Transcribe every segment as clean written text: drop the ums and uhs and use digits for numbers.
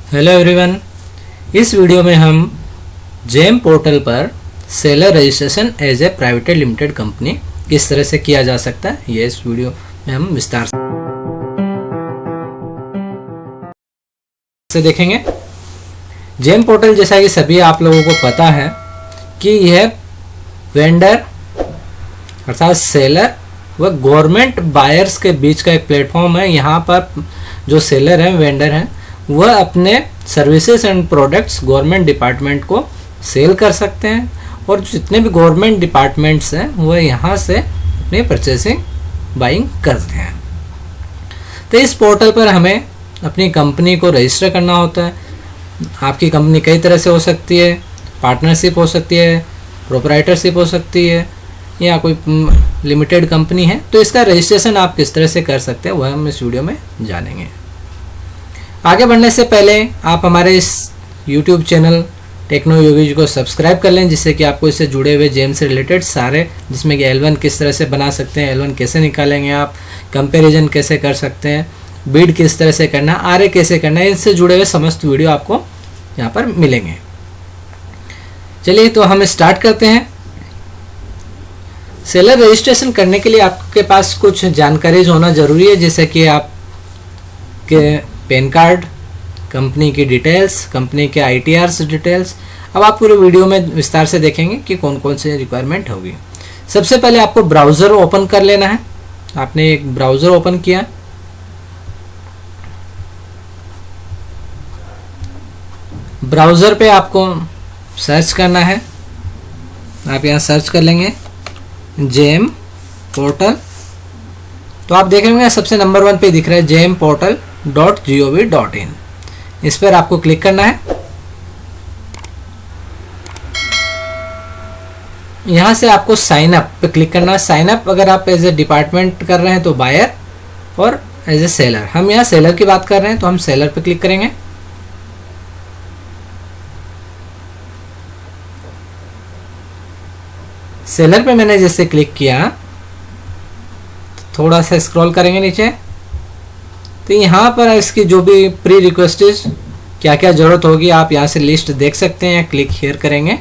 Hello everyone, इस video में हम जेम पोर्टल पर seller registration as a private limited company किस तरह से किया जा सकता है, ये इस वीडियो में हम विस्तार से देखेंगे। जेम पोर्टल, जैसा कि सभी आप लोगों को पता है कि यह वेंडर अर्थात सेलर व गवर्नमेंट बायर्स के बीच का एक प्लेटफॉर्म है। यहाँ पर जो सेलर हैं, वेंडर हैं, वह अपने services and products government department को सेल कर सकते हैं और जितने भी गवर्नमेंट डिपार्टमेंट्स हैं वह यहाँ से अपनी परचेसिंग बाइंग करते हैं। तो इस पोर्टल पर हमें अपनी कंपनी को रजिस्टर करना होता है। आपकी कंपनी कई तरह से हो सकती है, पार्टनरशिप हो सकती है, प्रोप्राइटरशिप हो सकती है, या कोई लिमिटेड कंपनी है। तो इसका रजिस्ट्रेशन आप किस तरह से कर सकते हैं वह हम इस वीडियो में जानेंगे। आगे बढ़ने से पहले आप हमारे इस YouTube चैनल टेक्नो योगी को सब्सक्राइब कर लें, जिससे कि आपको इससे जुड़े हुए जेम से रिलेटेड सारे, जिसमें कि L1 किस तरह से बना सकते हैं, L1 कैसे निकालेंगे, आप कंपैरिजन कैसे कर सकते हैं, बिड किस तरह से करना, RA कैसे करना है, इनसे जुड़े हुए समस्त वीडियो आपको यहाँ पर मिलेंगे। चलिए तो हम स्टार्ट करते हैं। सेलर रजिस्ट्रेशन करने के लिए आपके पास कुछ जानकारीज होना ज़रूरी है, जैसे कि आपके पैन कार्ड, कंपनी की डिटेल्स, कंपनी के ITRs डिटेल्स। अब आप पूरे वीडियो में विस्तार से देखेंगे कि कौन कौन से रिक्वायरमेंट होगी। सबसे पहले आपको ब्राउज़र ओपन कर लेना है। आपने एक ब्राउज़र ओपन किया, ब्राउज़र पे आपको सर्च करना है। आप यहाँ सर्च कर लेंगे जेम पोर्टल, तो आप देख रहे सबसे नंबर 1 पे दिख रहा है jmportal.gov.in। इस पर आपको क्लिक करना है। यहाँ से आपको साइन अप पे क्लिक करना है। साइन अप अगर आप एज ए डिपार्टमेंट कर रहे हैं तो बायर, और एज ए सेलर, हम यहाँ सेलर की बात कर रहे हैं तो हम सेलर पे क्लिक करेंगे। सेलर पे मैंने जैसे क्लिक किया, थोड़ा सा स्क्रॉल करेंगे नीचे, तो यहाँ पर इसकी जो भी प्री रिक्वेस्टेज क्या क्या ज़रूरत होगी आप यहाँ से लिस्ट देख सकते हैं। क्लिक हियर करेंगे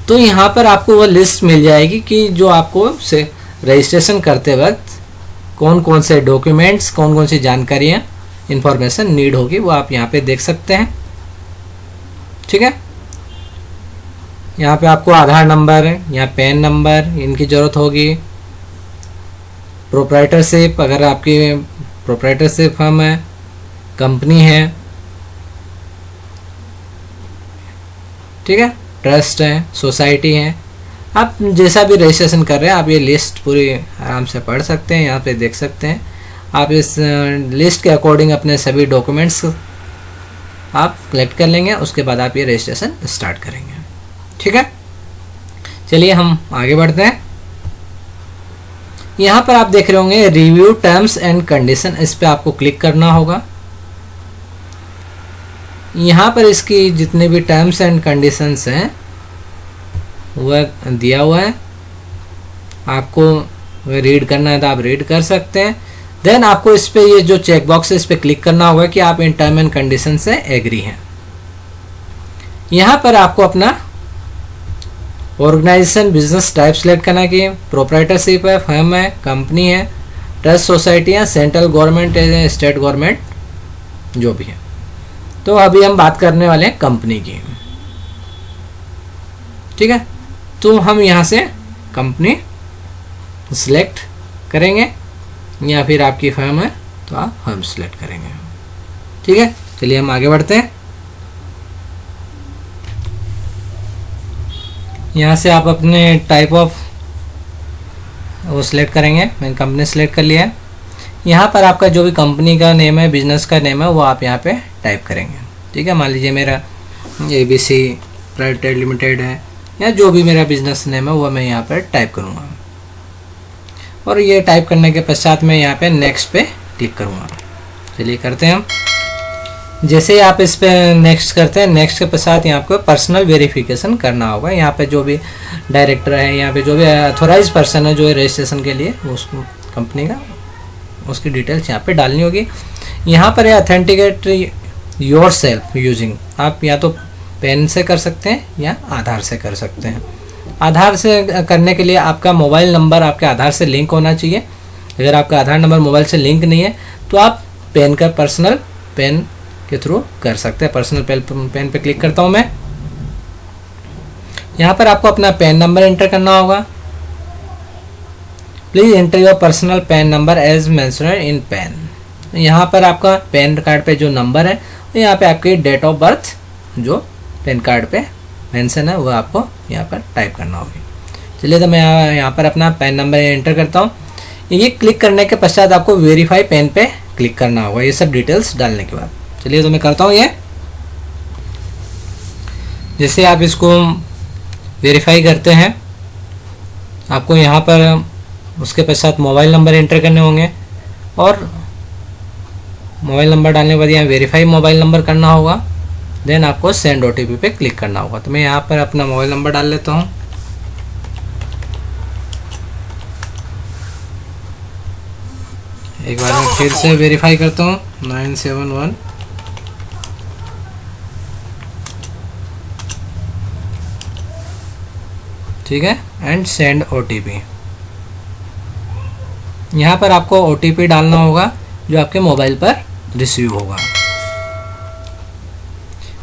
तो यहाँ पर आपको वह लिस्ट मिल जाएगी कि जो आपको से रजिस्ट्रेशन करते वक्त कौन कौन से डॉक्यूमेंट्स, कौन कौन सी जानकारियाँ, इंफॉर्मेशन नीड होगी, वो आप यहाँ पे देख सकते हैं। ठीक है, यहाँ पे आपको आधार नंबर, यहाँ पैन नंबर, इनकी ज़रूरत होगी। प्रोप्राइटरशिप, अगर आपकी प्रोप्राइटरशिप फर्म है, कंपनी है, ठीक है, ट्रस्ट है, सोसाइटी है, आप जैसा भी रजिस्ट्रेशन कर रहे हैं आप ये लिस्ट पूरी आराम से पढ़ सकते हैं, यहाँ पे देख सकते हैं। आप इस लिस्ट के अकॉर्डिंग अपने सभी डॉक्यूमेंट्स आप कलेक्ट कर लेंगे, उसके बाद आप ये रजिस्ट्रेशन स्टार्ट करेंगे। ठीक है, चलिए हम आगे बढ़ते हैं। यहाँ पर आप देख रहे होंगे रिव्यू टर्म्स एंड कंडीशन, इस पर आपको क्लिक करना होगा। यहाँ पर इसकी जितने भी टर्म्स एंड कंडीशंस हैं वह दिया हुआ है, आपको वह रीड करना है तो आप रीड कर सकते हैं। देन आपको इस पर ये जो चेक बॉक्स है इस पर क्लिक करना होगा कि आप इन टर्म एंड कंडीशन से एग्री हैं। यहाँ पर आपको अपना ऑर्गेनाइजेशन, बिजनेस टाइप सेलेक्ट करना कि प्रोप्राइटरशिप है, फर्म है, कंपनी है, ट्रस्ट सोसाइटी है, सेंट्रल गवर्नमेंट है, स्टेट गवर्नमेंट, जो भी है। तो अभी हम बात करने वाले हैं कंपनी की। ठीक है, तो हम यहाँ से कंपनी सिलेक्ट करेंगे, या फिर आपकी फर्म है तो आप फर्म सिलेक्ट करेंगे। ठीक है, चलिए हम आगे बढ़ते हैं। यहाँ से आप अपने टाइप ऑफ वो सिलेक्ट करेंगे। मैंने कंपनी सिलेक्ट कर लिया है। यहाँ पर आपका जो भी कंपनी का नेम है, बिजनेस का नेम है, वो आप यहाँ पे टाइप करेंगे। ठीक है, मान लीजिए मेरा ABC प्राइवेट लिमिटेड है, या जो भी मेरा बिजनेस नेम है वो मैं यहाँ पर टाइप करूँगा, और ये टाइप करने के पश्चात मैं यहाँ पे नेक्स्ट पे क्लिक करूँगा। चलिए करते हैं हम। जैसे ही आप इस पे नेक्स्ट करते हैं, नेक्स्ट के पश्चात यहाँ आपको पर्सनल वेरिफिकेशन करना होगा। यहाँ पे जो भी डायरेक्टर है, यहाँ पे जो भी अथोराइज पर्सन है जो रजिस्ट्रेशन के लिए, उसको कंपनी का उसकी डिटेल्स यहाँ पे डालनी होगी। यहाँ पर है ऑथेंटिकेट योर सेल्फ यूजिंग, आप या तो पेन से कर सकते हैं या आधार से कर सकते हैं। आधार से करने के लिए आपका मोबाइल नंबर आपके आधार से लिंक होना चाहिए। अगर आपका आधार नंबर मोबाइल से लिंक नहीं है तो आप पेन का पर्सनल पेन के थ्रू कर सकते हैं। पर्सनल पेन पे क्लिक करता हूँ मैं। यहाँ पर आपको अपना पेन नंबर एंटर करना होगा। Please enter your personal PAN number as mentioned in PAN. यहाँ पर आपका पेन कार्ड पे जो नंबर है, यहाँ पे आपकी डेट ऑफ बर्थ जो पेन कार्ड पे मेंशन है वो आपको यहाँ पर टाइप करना होगी। चलिए तो मैं यहाँ पर अपना पेन नंबर एंटर करता हूँ। ये क्लिक करने के पश्चात आपको वेरीफाई पेन पे क्लिक करना होगा, ये सब डिटेल्स डालने के बाद। चलिए तो मैं करता हूँ ये। जैसे आप इसको वेरीफाई करते हैं, आपको यहाँ पर उसके पश्चात मोबाइल नंबर एंटर करने होंगे और मोबाइल नंबर डालने के बाद यहाँ वेरीफाई मोबाइल नंबर करना होगा। देन आपको सेंड OTP पे क्लिक करना होगा। तो मैं यहाँ पर अपना मोबाइल नंबर डाल लेता हूँ। एक बार मैं फिर से वेरीफाई करता हूँ 971। ठीक है, एंड सेंड OTP। यहाँ पर आपको OTP डालना होगा जो आपके मोबाइल पर रिसीव होगा।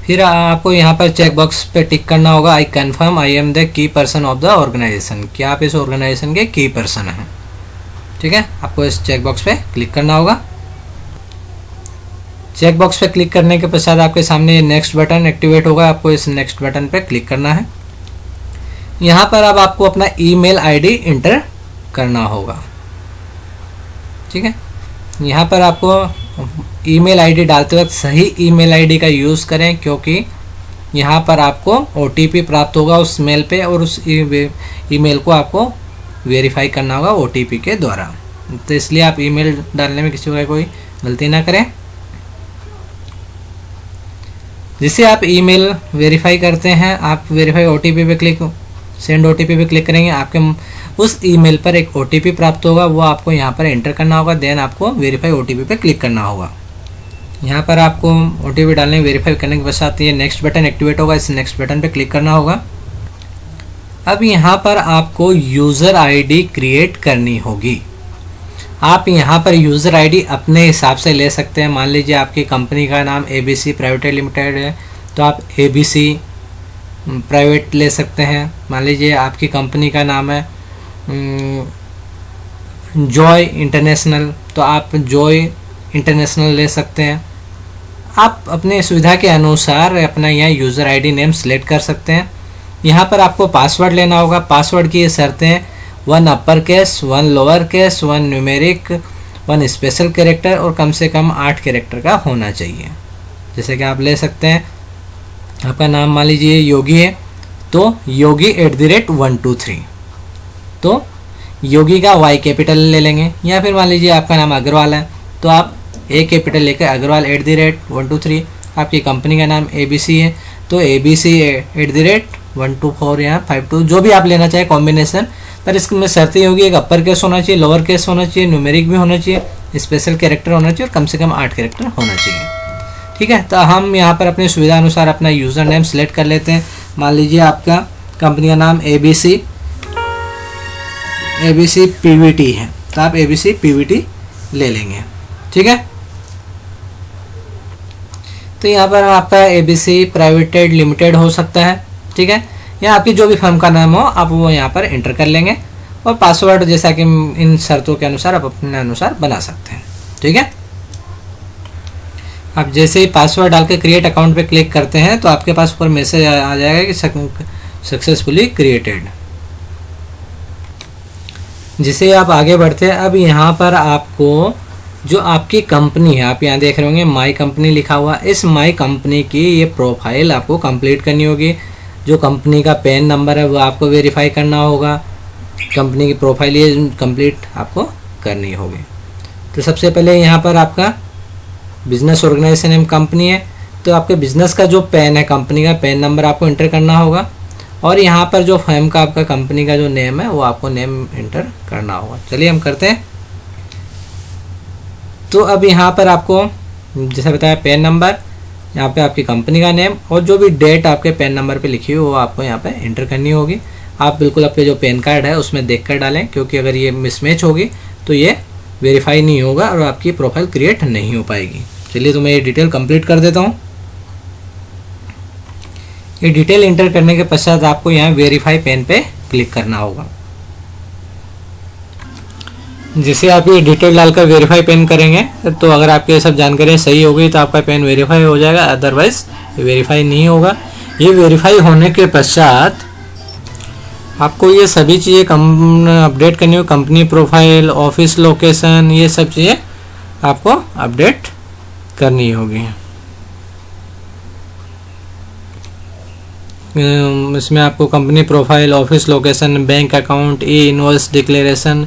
फिर आपको यहाँ पर चेक बॉक्स पे टिक करना होगा, I confirm I am the key person of the organisation, क्या आप इस ऑर्गेनाइजेशन के की पर्सन हैं। ठीक है, आपको इस चेक बॉक्स पे क्लिक करना होगा। चेक बॉक्स पे क्लिक करने के पश्चात आपके सामने नेक्स्ट बटन एक्टिवेट होगा, आपको इस नेक्स्ट बटन पे क्लिक करना है। यहाँ पर अब आपको अपना ईमेल आईडी इंटर करना होगा। ठीक है, यहाँ पर आपको ईमेल आईडी डालते वक्त सही ईमेल आईडी का यूज़ करें, क्योंकि यहाँ पर आपको OTP प्राप्त होगा उस मेल पे और उस ईमेल को आपको वेरीफाई करना होगा OTP के द्वारा। तो इसलिए आप ईमेल डालने में किसी का कोई गलती ना करें। जिससे आप ईमेल वेरीफाई करते हैं, आप वेरीफाई OTP पे क्लिक सेंड OTP पे क्लिक करेंगे, आपके उस ईमेल पर एक OTP प्राप्त होगा, वो आपको यहाँ पर एंटर करना होगा। देन आपको वेरीफाई OTP पे क्लिक करना होगा। यहाँ पर आपको OTP डालने वेरीफाई करने के पश्चात ये नेक्स्ट बटन एक्टिवेट होगा, इस नेक्स्ट बटन पे क्लिक करना होगा। अब यहाँ पर आपको यूज़र आईडी क्रिएट करनी होगी। आप यहाँ पर यूज़र आईडी अपने हिसाब से ले सकते हैं। मान लीजिए आपकी कंपनी का नाम ABC प्राइवेट लिमिटेड है तो आप ABC प्राइवेट ले सकते हैं। मान लीजिए आपकी कंपनी का नाम है जॉय इंटरनेशनल तो आप जॉय इंटरनेशनल ले सकते हैं। आप अपने सुविधा के अनुसार अपना यहाँ यूज़र आईडी नेम सेलेक्ट कर सकते हैं। यहाँ पर आपको पासवर्ड लेना होगा। पासवर्ड की ये शर्तें 1 upper case, 1 lower case, 1 numeric, 1 special character और कम से कम 8 कैरेक्टर का होना चाहिए। जैसे कि आप ले सकते हैं, आपका नाम मान लीजिए योगी है तो योगी @123, तो योगी का Y कैपिटल ले लेंगे। या फिर मान लीजिए आपका नाम अग्रवाल है तो आप A कैपिटल लेकर अग्रवाल @123। आपकी कंपनी का नाम ABC है तो ABC @124 या 52 जो भी आप लेना चाहें कॉम्बिनेशन। पर इसमें शर्तें होगी, एक अपर केस होना चाहिए, लोअर केस होना चाहिए, न्यूमेरिक भी होना चाहिए, स्पेशल कैरेक्टर होना चाहिए और कम से कम 8 कैरेक्टर होना चाहिए। ठीक है, तो हम यहाँ पर अपनी सुविधा अनुसार अपना यूज़र नेम सेलेक्ट कर लेते हैं। मान लीजिए आपका कंपनी का नाम ABC PVT है तो आप ABC PVT ले लेंगे। ठीक है, तो यहाँ पर आपका ABC प्राइवेटेड लिमिटेड हो सकता है। ठीक है, या आपकी जो भी फर्म का नाम हो आप वो यहाँ पर एंटर कर लेंगे और पासवर्ड जैसा कि इन शर्तों के अनुसार आप अपने अनुसार बना सकते हैं। ठीक है, आप जैसे ही पासवर्ड डाल के क्रिएट अकाउंट पे क्लिक करते हैं तो आपके पास ऊपर मैसेज आ जाएगा कि सक्सेसफुली क्रिएटेड। जिसे आप आगे बढ़ते हैं, अब यहाँ पर आपको जो आपकी कंपनी है, आप यहाँ देख रहे होंगे माई कंपनी लिखा हुआ, इस माई कंपनी की ये प्रोफाइल आपको कंप्लीट करनी होगी। जो कंपनी का पैन नंबर है वो आपको वेरीफाई करना होगा। कंपनी की प्रोफाइल ये कंप्लीट आपको करनी होगी। तो सबसे पहले यहाँ पर आपका बिजनेस ऑर्गेनाइजेशन एवं कंपनी है तो आपके बिजनेस का जो पैन है, कंपनी का पैन नंबर आपको एंटर करना होगा। और यहाँ पर जो फर्म का आपका कंपनी का जो नेम है वो आपको नेम एंटर करना होगा। चलिए हम करते हैं। तो अब यहाँ पर आपको जैसे बताया पैन नंबर, यहाँ पे आपकी कंपनी का नेम और जो भी डेट आपके पैन नंबर पे लिखी हुई वो आपको यहाँ पे एंटर करनी होगी। आप बिल्कुल आपके जो पैन कार्ड है उसमें देख कर डालें, क्योंकि अगर ये मिसमैच होगी तो ये वेरीफाई नहीं होगा और आपकी प्रोफाइल क्रिएट नहीं हो पाएगी। चलिए तो मैं ये डिटेल कंप्लीट कर देता हूँ। ये डिटेल एंटर करने के पश्चात आपको यहाँ वेरीफाई पैन पे क्लिक करना होगा। जैसे आप ये डिटेल डालकर वेरीफाई पैन करेंगे तो अगर आपकी ये सब जानकारी सही होगी तो आपका पैन वेरीफाई हो जाएगा, अदरवाइज वेरीफाई नहीं होगा। ये वेरीफाई होने के पश्चात आपको ये सभी चीज़ें अपडेट करनी होगी, कंपनी प्रोफाइल, ऑफिस लोकेशन, ये सब चीज़ें आपको अपडेट करनी होगी। इसमें आपको company profile, office location, bank account, ई इनवॉइस डिक्लेरेशन,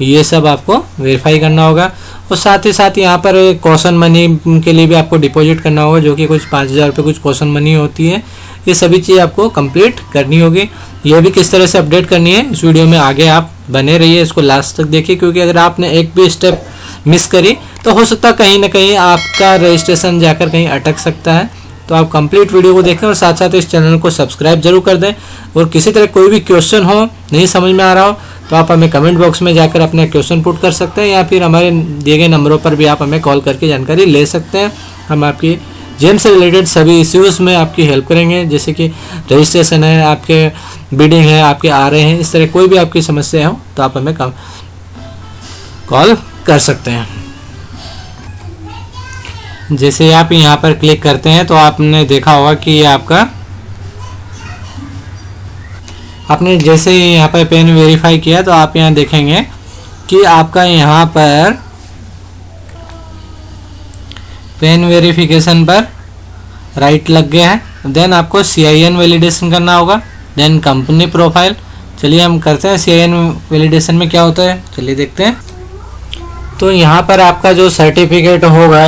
ये सब आपको वेरीफाई करना होगा। और साथ ही साथ यहाँ पर कॉशन मनी के लिए भी आपको डिपॉजिट करना होगा, जो कि कुछ 5,000 रुपये कुछ कॉशन मनी होती है। ये सभी चीज़ आपको कंप्लीट करनी होगी। ये भी किस तरह से अपडेट करनी है इस वीडियो में आगे आप बने रहिए, इसको लास्ट तक देखिए, क्योंकि अगर आपने एक भी स्टेप मिस करी तो हो सकता है कहीं ना कहीं आपका रजिस्ट्रेशन जाकर कहीं अटक सकता है। तो आप कंप्लीट वीडियो को देखें और साथ साथ इस चैनल को सब्सक्राइब जरूर कर दें। और किसी तरह कोई भी क्वेश्चन हो, नहीं समझ में आ रहा हो, तो आप हमें कमेंट बॉक्स में जाकर अपना क्वेश्चन पुट कर सकते हैं, या फिर हमारे दिए गए नंबरों पर भी आप हमें कॉल करके जानकारी ले सकते हैं। हम आपकी जेम से रिलेटेड सभी इश्यूज़ में आपकी हेल्प करेंगे, जैसे कि रजिस्ट्रेशन है, आपके बिडिंग है, आपके आ रहे हैं, इस तरह कोई भी आपकी समस्या हो तो आप हमें कॉल कर सकते हैं। जैसे आप यहाँ पर क्लिक करते हैं तो आपने देखा होगा कि ये आपने जैसे ही यहाँ पर पैन वेरीफाई किया तो आप यहाँ देखेंगे कि आपका यहाँ पर पैन वेरिफिकेशन पर राइट लग गया है। देन आपको CIN वैलिडेशन करना होगा, देन कंपनी प्रोफाइल। चलिए हम करते हैं CIN वैलिडेशन में क्या होता है, चलिए देखते हैं। तो यहाँ पर आपका जो सर्टिफिकेट होगा,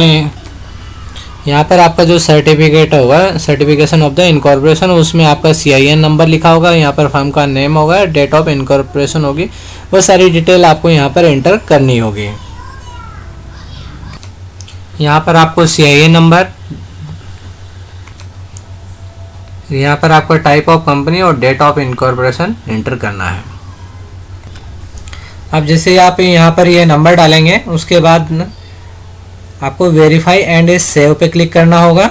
यहाँ पर आपका जो सर्टिफिकेट होगा, सर्टिफिकेशन ऑफ द इनकॉर्पोरेशन, उसमें आपका CIN नंबर लिखा होगा, यहाँ पर फर्म का नेम होगा, डेट ऑफ इनकॉर्पोरेशन होगी, वो सारी डिटेल आपको यहाँ पर एंटर करनी होगी। यहाँ पर आपको CIN नंबर, यहाँ पर आपको टाइप ऑफ कंपनी और डेट ऑफ इनकॉर्पोरेशन एंटर करना है। अब जैसे आप यहाँ पर ये नंबर डालेंगे उसके बाद आपको वेरीफाई एंड सेव पे क्लिक करना होगा।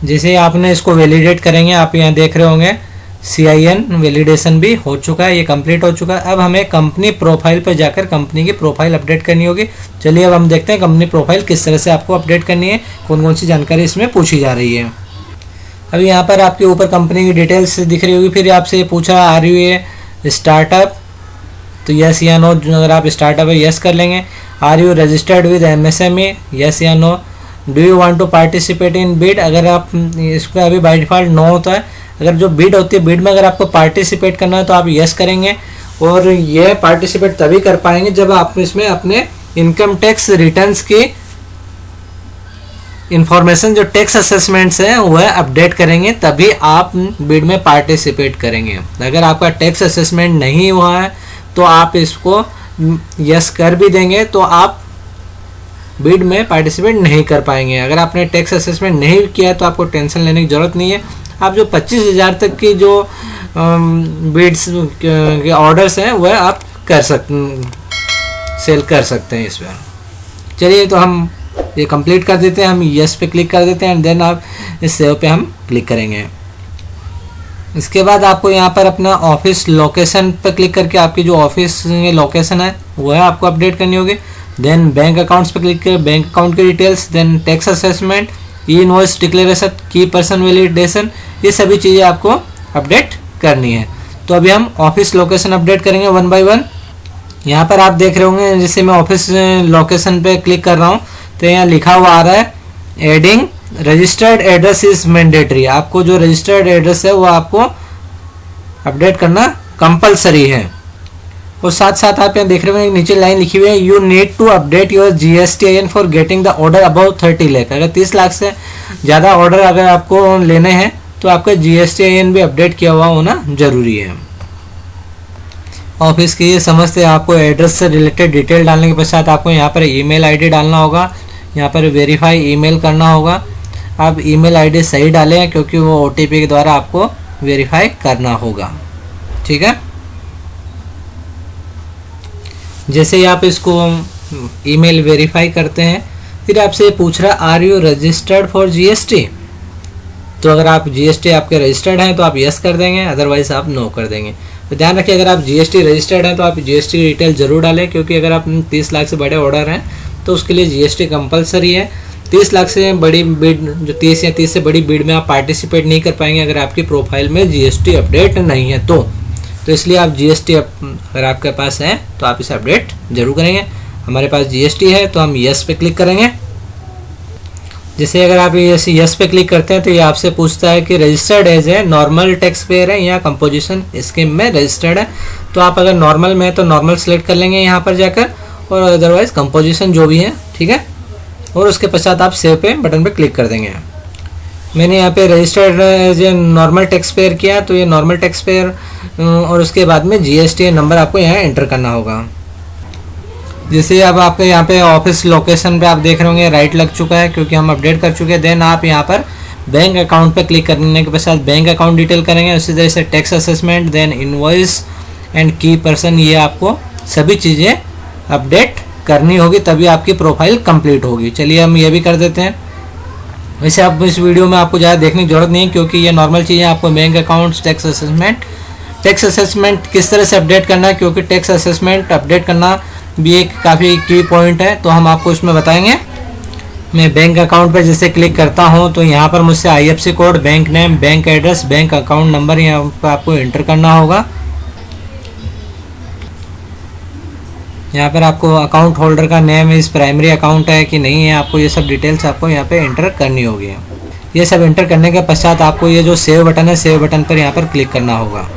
जैसे आपने इसको वैलिडेट करेंगे, आप यहाँ देख रहे होंगे CIN वैलिडेशन भी हो चुका है, ये कंप्लीट हो चुका है। अब हमें कंपनी प्रोफाइल पर जाकर कंपनी की प्रोफाइल अपडेट करनी होगी। चलिए अब हम देखते हैं कंपनी प्रोफाइल किस तरह से आपको अपडेट करनी है, कौन कौन सी जानकारी इसमें पूछी जा रही है। अभी यहाँ पर आपके ऊपर कंपनी की डिटेल्स दिख रही होगी, फिर आपसे पूछा आर यू ए स्टार्टअप, तो यस या नो। अगर आप स्टार्टअप है यस कर लेंगे। Are you registered with MSME, yes या no. Do you want to participate in bid, अगर आप इसमें अभी बाय डिफॉल्ट नो होता है, अगर जो बिड होती है बिड में अगर आपको पार्टिसिपेट करना है तो आप यस करेंगे। और ये पार्टिसिपेट तभी कर पाएंगे जब आप इसमें अपने इनकम टैक्स रिटर्न्स की इंफॉर्मेशन, जो टैक्स असेसमेंट्स हैं वह अपडेट करेंगे, तभी आप बिड में पार्टिसिपेट करेंगे। अगर आपका टैक्स असेसमेंट नहीं हुआ है तो आप इसको यस कर भी देंगे तो आप बिड में पार्टिसिपेट नहीं कर पाएंगे। अगर आपने टैक्स असेसमेंट नहीं किया तो आपको टेंशन लेने की ज़रूरत नहीं है। आप जो 25,000 तक की जो बिड्स के ऑर्डर्स हैं वह आप कर सेल कर सकते हैं इसमें। चलिए तो हम ये कंप्लीट कर देते हैं, हम यस पे क्लिक कर देते हैं एंड देन आप इस सेव पे हम क्लिक करेंगे। इसके बाद आपको यहाँ पर अपना ऑफिस लोकेशन पर क्लिक करके आपकी जो ऑफिस लोकेशन है वह आपको अपडेट करनी होगी। देन बैंक अकाउंट्स पर क्लिक करें, बैंक अकाउंट की details, then tax assessment, e invoice declaration, key person validation, ये सभी चीज़ें आपको अपडेट करनी है। तो अभी हम ऑफिस लोकेशन अपडेट करेंगे 1 बाय 1। यहाँ पर आप देख रहे होंगे जैसे मैं ऑफिस लोकेशन पे क्लिक कर रहा हूँ तो यहाँ लिखा हुआ आ रहा है adding registered address is mandatory. आपको जो रजिस्टर्ड एड्रेस है वो आपको अपडेट करना कंपलसरी है। और साथ साथ आप यहाँ देख रहे हो नीचे लाइन लिखी हुई है you need to update your GSTIN for getting the order about 30 lakh. अगर 30 लाख से ज़्यादा ऑर्डर अगर आपको लेने हैं तो आपका GSTIN भी अपडेट किया हुआ होना जरूरी है। ऑफिस की ये समझते आपको एड्रेस से रिलेटेड डिटेल डालने के पश्चात आपको यहाँ पर ईमेल आईडी डालना होगा, यहाँ पर वेरीफाई ईमेल करना होगा। आप ईमेल आईडी सही डालें क्योंकि वो ओटीपी के द्वारा आपको वेरीफाई करना होगा, ठीक है। जैसे ही आप इसको ईमेल वेरीफाई करते हैं, फिर आपसे पूछ रहा है are you registered for GST. तो अगर आप जीएसटी आपके रजिस्टर्ड हैं तो आप यस कर देंगे, अदरवाइज आप नो कर देंगे। तो ध्यान रखिए अगर आप जीएसटी रजिस्टर्ड हैं तो आप जीएसटी डिटेल जरूर डालें, क्योंकि अगर आप 30 लाख से बड़े ऑर्डर हैं तो उसके लिए जीएसटी कंपलसरी है। 30 लाख से बड़ी बिड, जो 30 या 30 से बड़ी बिड में आप पार्टिसिपेट नहीं कर पाएंगे अगर आपकी प्रोफाइल में जीएसटी अपडेट नहीं है तो इसलिए आप जीएसटी अगर आपके पास है तो आप इसे अपडेट जरूर करेंगे। हमारे पास जीएसटी है तो हम यस पे क्लिक करेंगे। जैसे अगर आप यस पे क्लिक करते हैं तो ये आपसे पूछता है कि रजिस्टर्ड एज है नॉर्मल टैक्स पेयर है या कंपोजिशन स्कीम में रजिस्टर्ड है। तो आप अगर नॉर्मल में है तो नॉर्मल सेलेक्ट कर लेंगे यहाँ पर जाकर, और अदरवाइज कंपोजिशन जो भी है, ठीक है। और उसके पश्चात आप सेव पे बटन पे क्लिक कर देंगे। मैंने यहाँ पे registered as normal tax payer किया तो ये नॉर्मल टैक्स पेयर, और उसके बाद में जीएसटी नंबर आपको यहाँ एंटर करना होगा। जैसे अब आपके यहाँ पे ऑफिस लोकेशन पे आप देख रहे होंगे राइट लग चुका है क्योंकि हम अपडेट कर चुके हैं। देन आप यहाँ पर बैंक अकाउंट पे क्लिक करने के पश्चात बैंक अकाउंट डिटेल करेंगे। उसी तरह से tax assessment, then invoice and key person, ये आपको सभी चीज़ें अपडेट करनी होगी, तभी आपकी प्रोफाइल कंप्लीट होगी। चलिए हम ये भी कर देते हैं। वैसे आप इस वीडियो में आपको ज़्यादा देखने की जरूरत नहीं है क्योंकि ये नॉर्मल चीज़ें आपको बैंक अकाउंट्स, टैक्स असेसमेंट किस तरह से अपडेट करना है, क्योंकि टैक्स असेसमेंट अपडेट करना भी एक काफ़ी की पॉइंट है, तो हम आपको इसमें बताएंगे। मैं बैंक अकाउंट पर जैसे क्लिक करता हूं तो यहां पर मुझसे IFSC code, bank name, bank address, bank account number यहां पर आपको एंटर करना होगा। यहां पर आपको अकाउंट होल्डर का नेम इस प्राइमरी अकाउंट है कि नहीं है, आपको ये सब डिटेल्स आपको यहां पे एंटर करनी होगी। ये सब एंटर करने के पश्चात आपको ये जो सेव बटन है, सेव बटन पर यहाँ पर क्लिक करना होगा।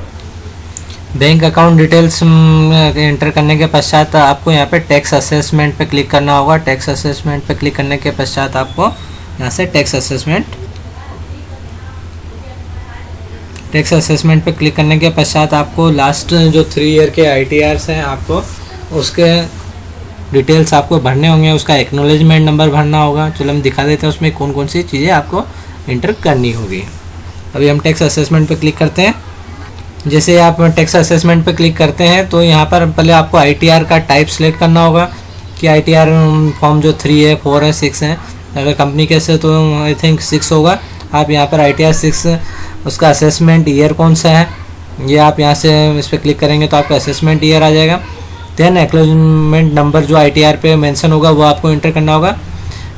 बैंक अकाउंट डिटेल्स एंटर करने के पश्चात आपको यहाँ पे टैक्स असेसमेंट पे क्लिक करना होगा। टैक्स असेसमेंट पे क्लिक करने के पश्चात आपको यहाँ से टैक्स असेसमेंट पे क्लिक करने के पश्चात आपको लास्ट जो 3 ईयर के ITRs हैं आपको उसके डिटेल्स आपको भरने होंगे। उसका एक्नॉलेजमेंट नंबर भरना होगा। चलो हम दिखा देते हैं उसमें कौन कौन सी चीज़ें आपको एंटर करनी होगी। अभी हम टैक्स असेसमेंट पे क्लिक करते हैं। जैसे आप टैक्स असेसमेंट पे क्लिक करते हैं तो यहाँ पर पहले आपको ITR का टाइप सेलेक्ट करना होगा कि ITR फॉर्म जो 3 है, 4 है, 6 है। अगर कंपनी कैसे तो आई थिंक 6 होगा। आप यहाँ पर ITR 6, उसका असेसमेंट ईयर कौन सा है ये आप यहाँ से इस पर क्लिक करेंगे तो आपका असेसमेंट ईयर आ जाएगा। देन एक्नॉलेजमेंट नंबर जो ITR पे मेंशन होगा वो आपको एंटर करना होगा।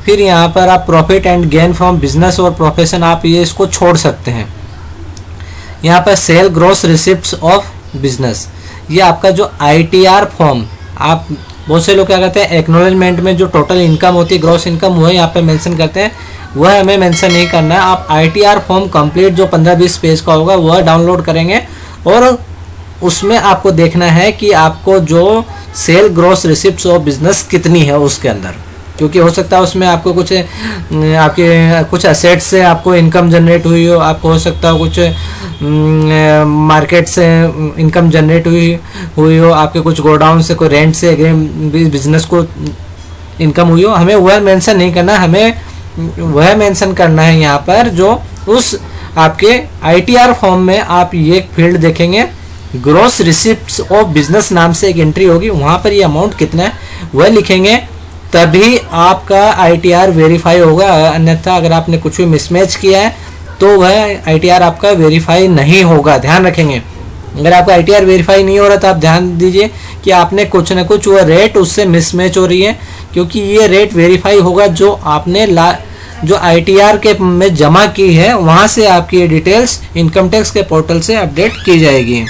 फिर यहाँ पर आप profit and gain from business और प्रोफेशन, आप ये इसको छोड़ सकते हैं। यहाँ पर sale gross receipts of business, ये आपका जो ITR फॉर्म, आप बहुत से लोग क्या करते हैं एक्नॉलेजमेंट में जो टोटल इनकम होती है, ग्रॉस इनकम, वह यहाँ पे मेंशन करते हैं। वह हमें मेंशन नहीं करना है। आप ITR फॉर्म कंप्लीट जो 15-20 पेज का होगा वह डाउनलोड करेंगे और उसमें आपको देखना है कि आपको जो sale gross receipts of business कितनी है उसके अंदर, क्योंकि हो सकता है उसमें आपको कुछ आपके कुछ असेट्स से आपको इनकम जनरेट हुई हो, आपको हो सकता है कुछ मार्केट से इनकम जनरेट हुई हो, आपके कुछ गोडाउन से, कोई रेंट से बिजनेस को इनकम हुई हो। हमें वह मेंशन नहीं करना, हमें वह मेंशन करना है यहाँ पर जो उस आपके ITR फॉर्म में आप ये फील्ड देखेंगे, ग्रॉस रिसिप्ट्स ऑफ बिजनेस नाम से एक एंट्री होगी, वहाँ पर ये अमाउंट कितना है वह लिखेंगे, तभी आपका ITR वेरीफाई होगा। अन्यथा अगर आपने कुछ भी मिसमैच किया है तो वह ITR आपका वेरीफाई नहीं होगा। ध्यान रखेंगे, अगर आपका ITR वेरीफाई नहीं हो रहा तो आप ध्यान दीजिए कि आपने कुछ ना कुछ वह रेट उससे मिसमैच हो रही है, क्योंकि ये रेट वेरीफाई होगा जो आपने जो ITR के में जमा की है, वहाँ से आपकी डिटेल्स इनकम टैक्स के पोर्टल से अपडेट की जाएगी।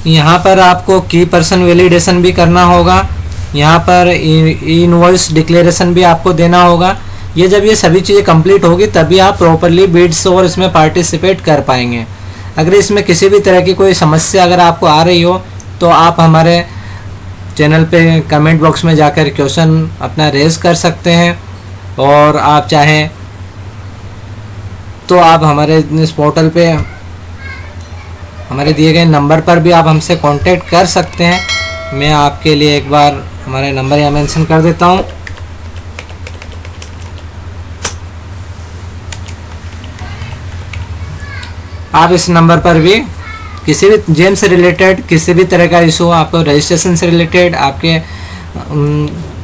यहाँ पर आपको की पर्सन वैलिडेशन भी करना होगा। यहाँ पर इनवॉइस डिक्लेरेशन भी आपको देना होगा। ये जब ये सभी चीज़ें कंप्लीट होगी तभी आप प्रॉपरली बिड्स और इसमें पार्टिसिपेट कर पाएंगे। अगर इसमें किसी भी तरह की कोई समस्या अगर आपको आ रही हो तो आप हमारे चैनल पे कमेंट बॉक्स में जाकर क्वेश्चन अपना रेज कर सकते हैं, और आप चाहें तो आप हमारे इस पोर्टल पे हमारे दिए गए नंबर पर भी आप हमसे कांटेक्ट कर सकते हैं। मैं आपके लिए एक बार हमारे नंबर यहाँ मेंशन कर देता हूँ। आप इस नंबर पर भी किसी भी जेम से रिलेटेड किसी भी तरह का इशू, आपको रजिस्ट्रेशन से रिलेटेड, आपके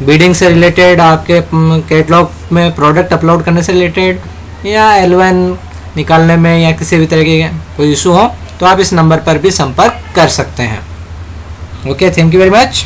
बिडिंग से रिलेटेड, आपके कैटलॉग में प्रोडक्ट अपलोड करने से रिलेटेड, या L1 निकालने में, या किसी भी तरह के कोई इशू हो, तो आप इस नंबर पर भी संपर्क कर सकते हैं। Okay, thank you very much.